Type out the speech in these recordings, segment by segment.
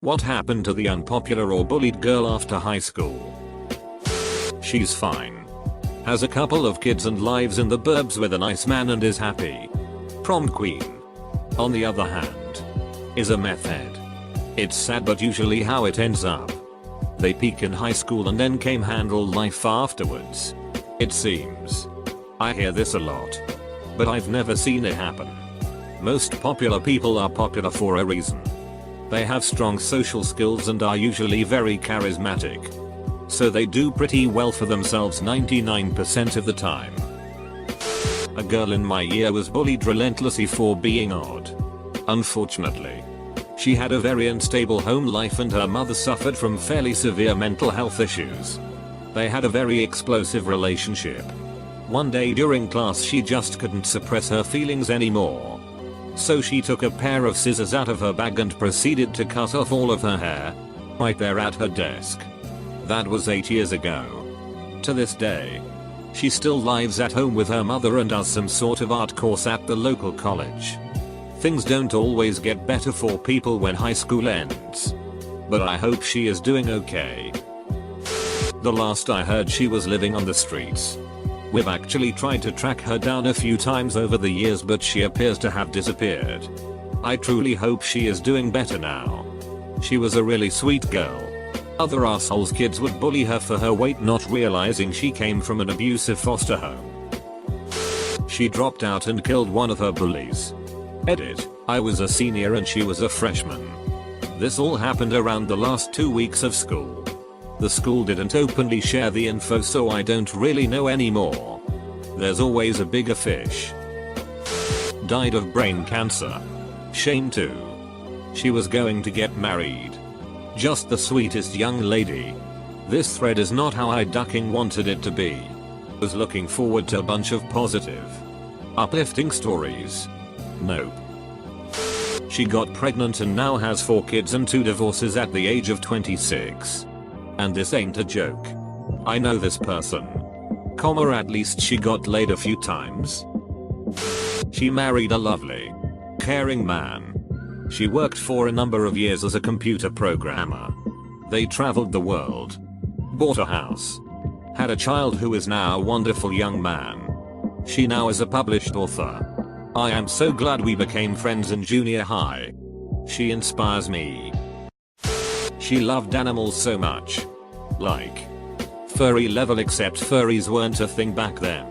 What happened to the unpopular or bullied girl after high school? She's fine. Has a couple of kids and lives in the burbs with a nice man and is happy. Prom queen, on the other hand, is a meth head. It's sad but usually how it ends up. They peak in high school and then came handle life afterwards. It seems. I hear this a lot. But I've never seen it happen. Most popular people are popular for a reason. They have strong social skills and are usually very charismatic. So they do pretty well for themselves 99% of the time. A girl in my year was bullied relentlessly for being odd. Unfortunately, she had a very unstable home life and her mother suffered from fairly severe mental health issues. They had a very explosive relationship. One day during class she just couldn't suppress her feelings anymore. So she took a pair of scissors out of her bag and proceeded to cut off all of her hair, right there at her desk. That was 8 years ago. To this day, she still lives at home with her mother and does some sort of art course at the local college. Things don't always get better for people when high school ends. But I hope she is doing okay. The last I heard she was living on the streets. We've actually tried to track her down a few times over the years but she appears to have disappeared. I truly hope she is doing better now. She was a really sweet girl. Other assholes kids would bully her for her weight not realizing she came from an abusive foster home. She dropped out and killed one of her bullies. Edit, I was a senior and she was a freshman. This all happened around the last 2 weeks of school. The school didn't openly share the info so I don't really know anymore. There's always a bigger fish. Died of brain cancer. Shame too. She was going to get married. Just the sweetest young lady. This thread is not how I ducking wanted it to be. Was looking forward to a bunch of positive, uplifting stories. Nope. She got pregnant and now has 4 kids and 2 divorces at the age of 26. And this ain't a joke. I know this person. At least she got laid a few times. She married a lovely, caring man. She worked for a number of years as a computer programmer. They traveled the world. Bought a house. Had a child who is now a wonderful young man. She now is a published author. I am so glad we became friends in junior high. She inspires me. She loved animals so much. Like furry level, except furries weren't a thing back then.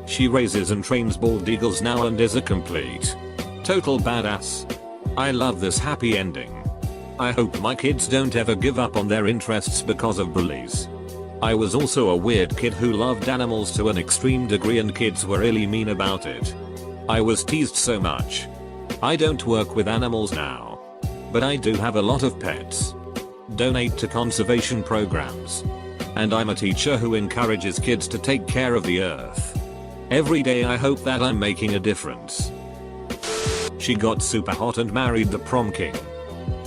She raises and trains bald eagles now and is a complete, total badass. I love this happy ending. I hope my kids don't ever give up on their interests because of bullies. I was also a weird kid who loved animals to an extreme degree and kids were really mean about it. I was teased so much. I don't work with animals now. But I do have a lot of pets. Donate to conservation programs. And I'm a teacher who encourages kids to take care of the earth. Every day I hope that I'm making a difference. She got super hot and married the prom king.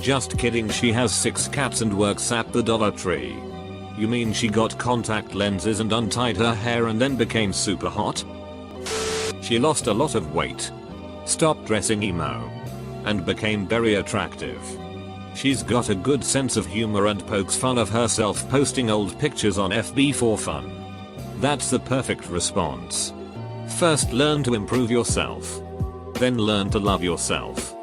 Just kidding, she has 6 cats and works at the Dollar Tree. You mean she got contact lenses and untied her hair and then became super hot? She lost a lot of weight. Stopped dressing emo. And became very attractive. She's got a good sense of humor and pokes fun of herself posting old pictures on FB for fun. That's the perfect response. First learn to improve yourself. Then learn to love yourself.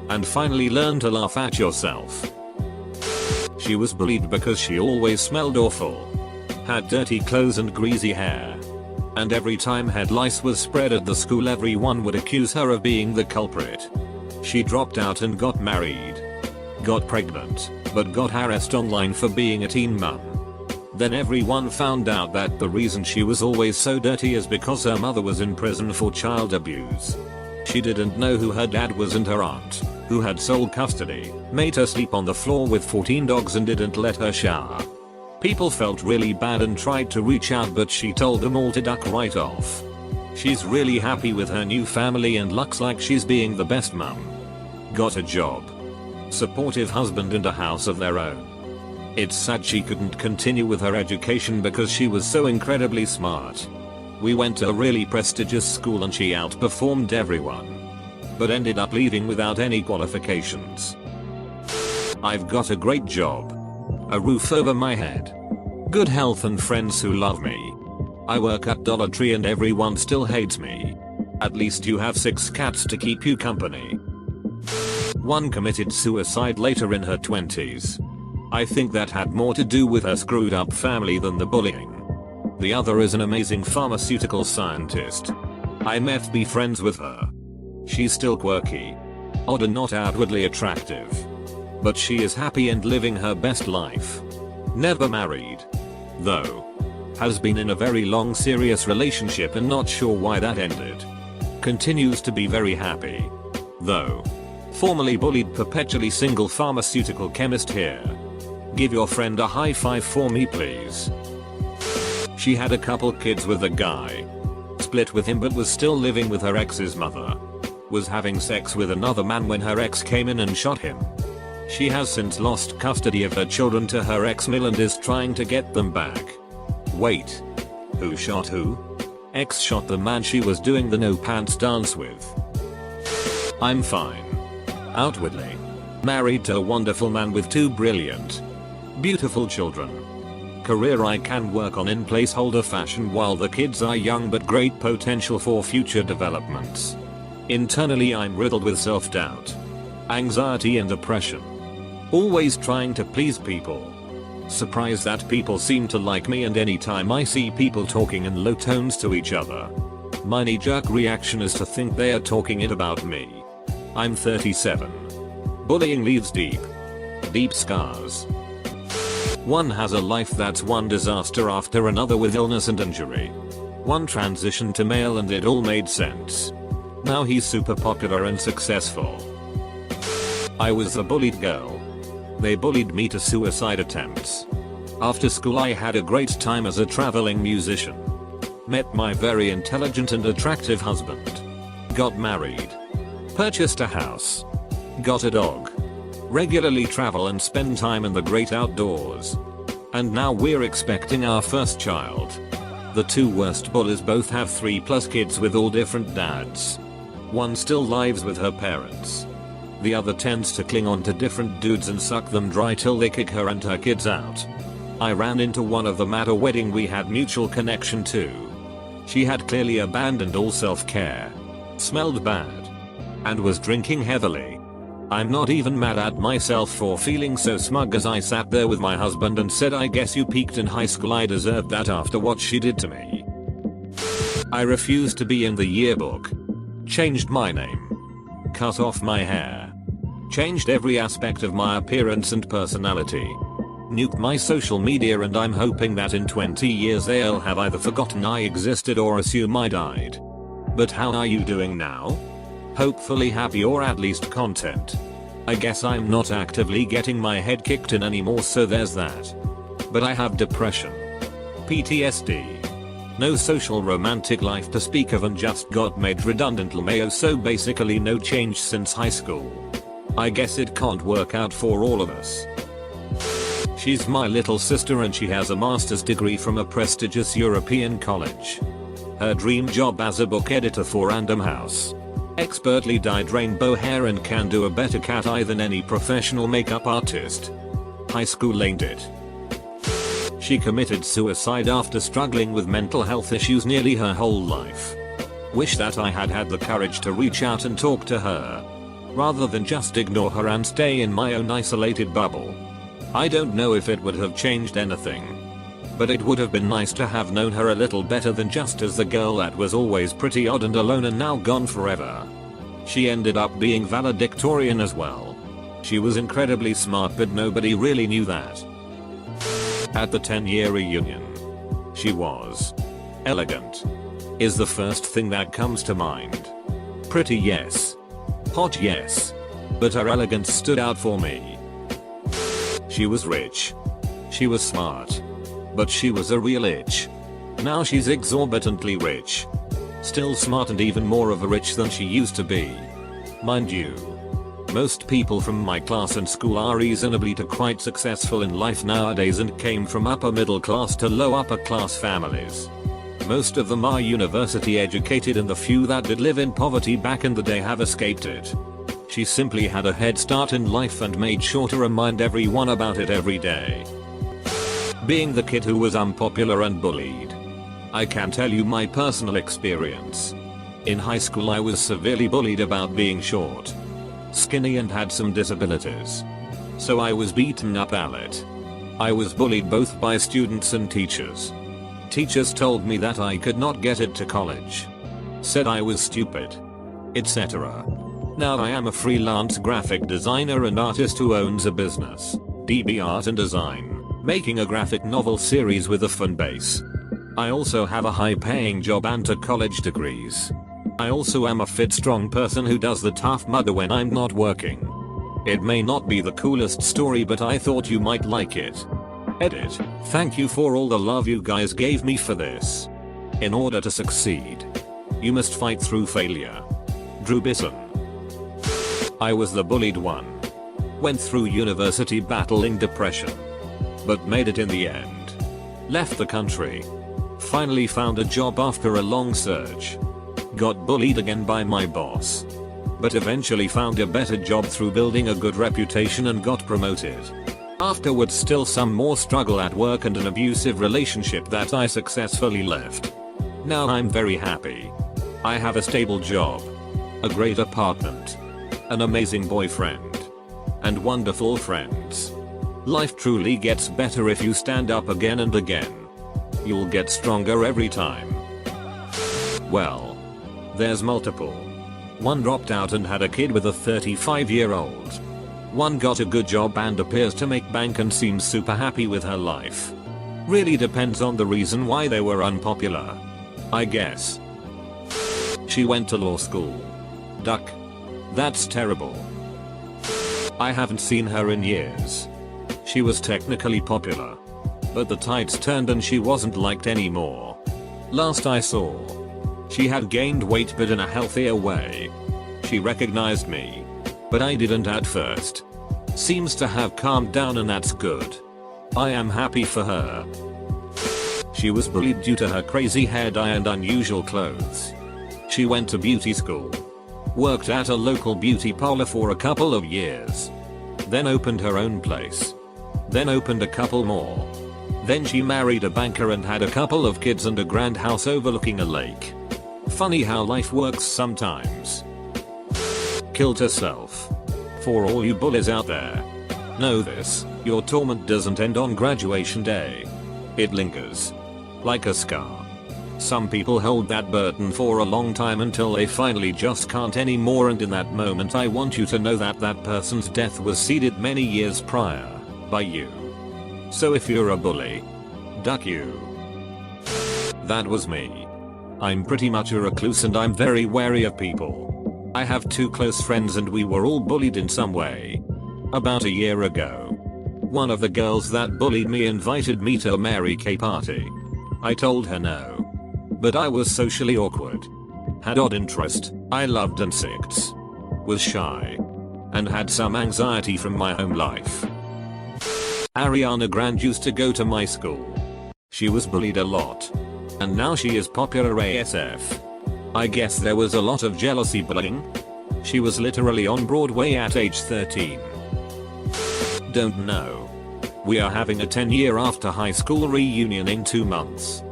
And finally learn to laugh at yourself. She was bullied because she always smelled awful. Had dirty clothes and greasy hair. And every time head lice was spread at the school everyone would accuse her of being the culprit. She dropped out and got married. Got pregnant, but got harassed online for being a teen mum. Then everyone found out that the reason she was always so dirty is because her mother was in prison for child abuse. She didn't know who her dad was and her aunt, who had sole custody, made her sleep on the floor with 14 dogs and didn't let her shower. People felt really bad and tried to reach out but she told them all to duck right off. She's really happy with her new family and looks like she's being the best mum. Got a job. Supportive husband and a house of their own. It's sad she couldn't continue with her education because she was so incredibly smart. We went to a really prestigious school and she outperformed everyone. But ended up leaving without any qualifications. I've got a great job. A roof over my head. Good health and friends who love me. I work at Dollar Tree and everyone still hates me. At least you have 6 cats to keep you company. One committed suicide later in her 20s. I think that had more to do with her screwed up family than the bullying. The other is an amazing pharmaceutical scientist. I met be friends with her. She's still quirky. Odd and not outwardly attractive. But she is happy and living her best life. Never married. Though. Has been in a very long serious relationship and not sure why that ended. Continues to be very happy. Though. Formerly bullied, perpetually single pharmaceutical chemist here. Give your friend a high five for me please. She had a couple kids with a guy. Split with him but was still living with her ex's mother. Was having sex with another man when her ex came in and shot him. She has since lost custody of her children to her ex Mill and is trying to get them back. Wait. Who shot who? Ex shot the man she was doing the no pants dance with. I'm fine. Outwardly. Married to a wonderful man with 2 brilliant, beautiful children. Career I can work on in placeholder fashion while the kids are young but great potential for future developments. Internally I'm riddled with self-doubt, anxiety and depression. Always trying to please people. Surprised that people seem to like me, and anytime I see people talking in low tones to each other, my knee-jerk reaction is to think they are talking it about me. I'm 37. Bullying leaves deep scars. One has a life that's one disaster after another with illness and injury. One transitioned to male and it all made sense. Now he's super popular and successful. I was a bullied girl. They bullied me to suicide attempts. After school I had a great time as a traveling musician. Met my very intelligent and attractive husband. Got married. Purchased a house. Got a dog. Regularly travel and spend time in the great outdoors. And now we're expecting our first child. The 2 worst bullies both have 3+ kids with all different dads. One still lives with her parents. The other tends to cling on to different dudes and suck them dry till they kick her and her kids out. I ran into one of them at a wedding we had mutual connection to. She had clearly abandoned all self-care. Smelled bad. And was drinking heavily. I'm not even mad at myself for feeling so smug as I sat there with my husband and said, I guess you peaked in high school, I deserved that after what she did to me. I refused to be in the yearbook. Changed my name. Cut off my hair. Changed every aspect of my appearance and personality. Nuked my social media, and I'm hoping that in 20 years they'll have either forgotten I existed or assume I died. But how are you doing now? Hopefully happy, or at least content. I guess I'm not actively getting my head kicked in anymore, so there's that. But I have depression. PTSD. No social romantic life to speak of and just got made redundant LMAO, so basically no change since high school. I guess it can't work out for all of us. She's my little sister and she has a master's degree from a prestigious European college. Her dream job as a book editor for Random House. Expertly dyed rainbow hair and can do a better cat eye than any professional makeup artist. High school ain't it. She committed suicide after struggling with mental health issues nearly her whole life. Wish that I had had the courage to reach out and talk to her, rather than just ignore her and stay in my own isolated bubble. I don't know if it would have changed anything, but it would have been nice to have known her a little better than just as the girl that was always pretty odd and alone and now gone forever. She ended up being valedictorian as well. She was incredibly smart, but nobody really knew that. At the 10-year reunion, she was elegant. Is the first thing that comes to mind. Pretty, yes. Hot, yes. But her elegance stood out for me. She was rich. She was smart. But she was a real itch. Now she's exorbitantly rich. Still smart and even more of a rich than she used to be. Mind you, most people from my class and school are reasonably to quite successful in life nowadays and came from upper middle class to low upper class families. Most of them are university educated and the few that did live in poverty back in the day have escaped it. She simply had a head start in life and made sure to remind everyone about it every day. Being the kid who was unpopular and bullied. I can tell you my personal experience. In high school I was severely bullied about being short, skinny and had some disabilities. So I was beaten up at it. I was bullied both by students and teachers. Teachers told me that I could not get it to college. Said I was stupid, etc. Now I am a freelance graphic designer and artist who owns a business, DB Art and Design, making a graphic novel series with a fun base. I also have a high-paying job and 2 college degrees. I also am a fit, strong person who does the tough mudder when I'm not working. It may not be the coolest story, but I thought you might like it. Edit. Thank you for all the love you guys gave me for this. In order to succeed, you must fight through failure. Drew Bisson. I was the bullied one. Went through university battling depression, but made it in the end. Left the country. Finally found a job after a long search. Got bullied again by my boss, but eventually found a better job through building a good reputation and got promoted. Afterwards still some more struggle at work and an abusive relationship that I successfully left. Now I'm very happy. I have a stable job, a great apartment, an amazing boyfriend, and wonderful friends. Life truly gets better if you stand up again and again. You'll get stronger every time. Well, there's multiple. One dropped out and had a kid with a 35-year-old. One got a good job and appears to make bank and seems super happy with her life. Really depends on the reason why they were unpopular, I guess. She went to law school. Duck. That's terrible. I haven't seen her in years. She was technically popular, but the tides turned and she wasn't liked anymore. Last I saw, she had gained weight but in a healthier way. She recognized me, but I didn't at first. Seems to have calmed down and that's good. I am happy for her. She was bullied due to her crazy hair dye and unusual clothes. She went to beauty school, worked at a local beauty parlor for a couple of years, then opened her own place, then opened a couple more. Then she married a banker and had a couple of kids and a grand house overlooking a lake. Funny how life works sometimes. Killed herself. For all you bullies out there, know this: your torment doesn't end on graduation day. It lingers, like a scar. Some people hold that burden for a long time until they finally just can't anymore, and in that moment I want you to know that that person's death was seeded many years prior, by you. So if you're a bully, duck you. That was me. I'm pretty much a recluse and I'm very wary of people. I have 2 close friends and we were all bullied in some way. About a year ago, one of the girls that bullied me invited me to a Mary Kay party. I told her no, but I was socially awkward, had odd interest, I loved insects, was shy, and had some anxiety from my home life. Ariana Grande used to go to my school. She was bullied a lot, and now she is popular ASF. I guess there was a lot of jealousy bullying. She was literally on Broadway at age 13. Don't know. We are having a 10-year after high school reunion in 2 months.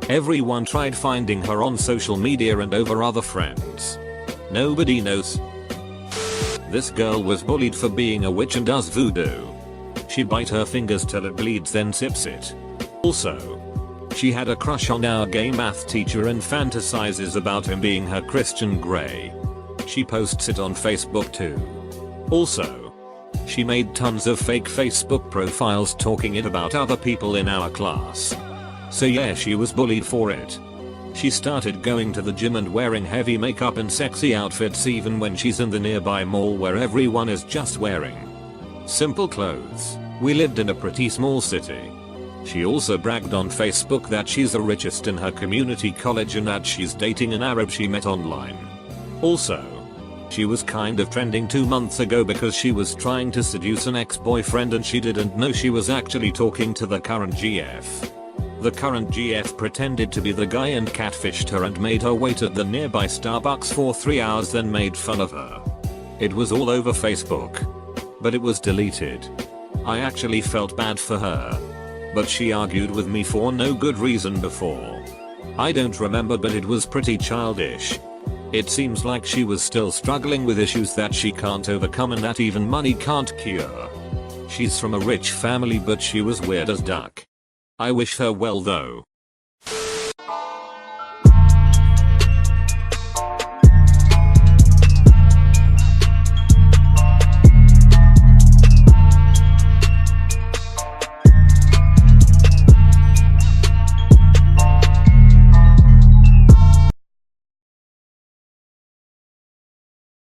Everyone tried finding her on social media and over other friends. Nobody knows. This girl was bullied for being a witch and does voodoo. She bite her fingers till it bleeds then sips it. Also, she had a crush on our gay math teacher and fantasizes about him being her Christian Grey. She posts it on Facebook too. Also, she made tons of fake Facebook profiles talking it about other people in our class. So yeah, she was bullied for it. She started going to the gym and wearing heavy makeup and sexy outfits even when she's in the nearby mall where everyone is just wearing simple clothes. We lived in a pretty small city. She also bragged on Facebook that she's the richest in her community college and that she's dating an Arab she met online. Also, she was kind of trending 2 months ago because she was trying to seduce an ex-boyfriend and she didn't know she was actually talking to the current GF. The current GF pretended to be the guy and catfished her and made her wait at the nearby Starbucks for 3 hours, then made fun of her. It was all over Facebook. But it was deleted. I actually felt bad for her. But she argued with me for no good reason before. I don't remember, but it was pretty childish. It seems like she was still struggling with issues that she can't overcome and that even money can't cure. She's from a rich family, but she was weird as duck. I wish her well though.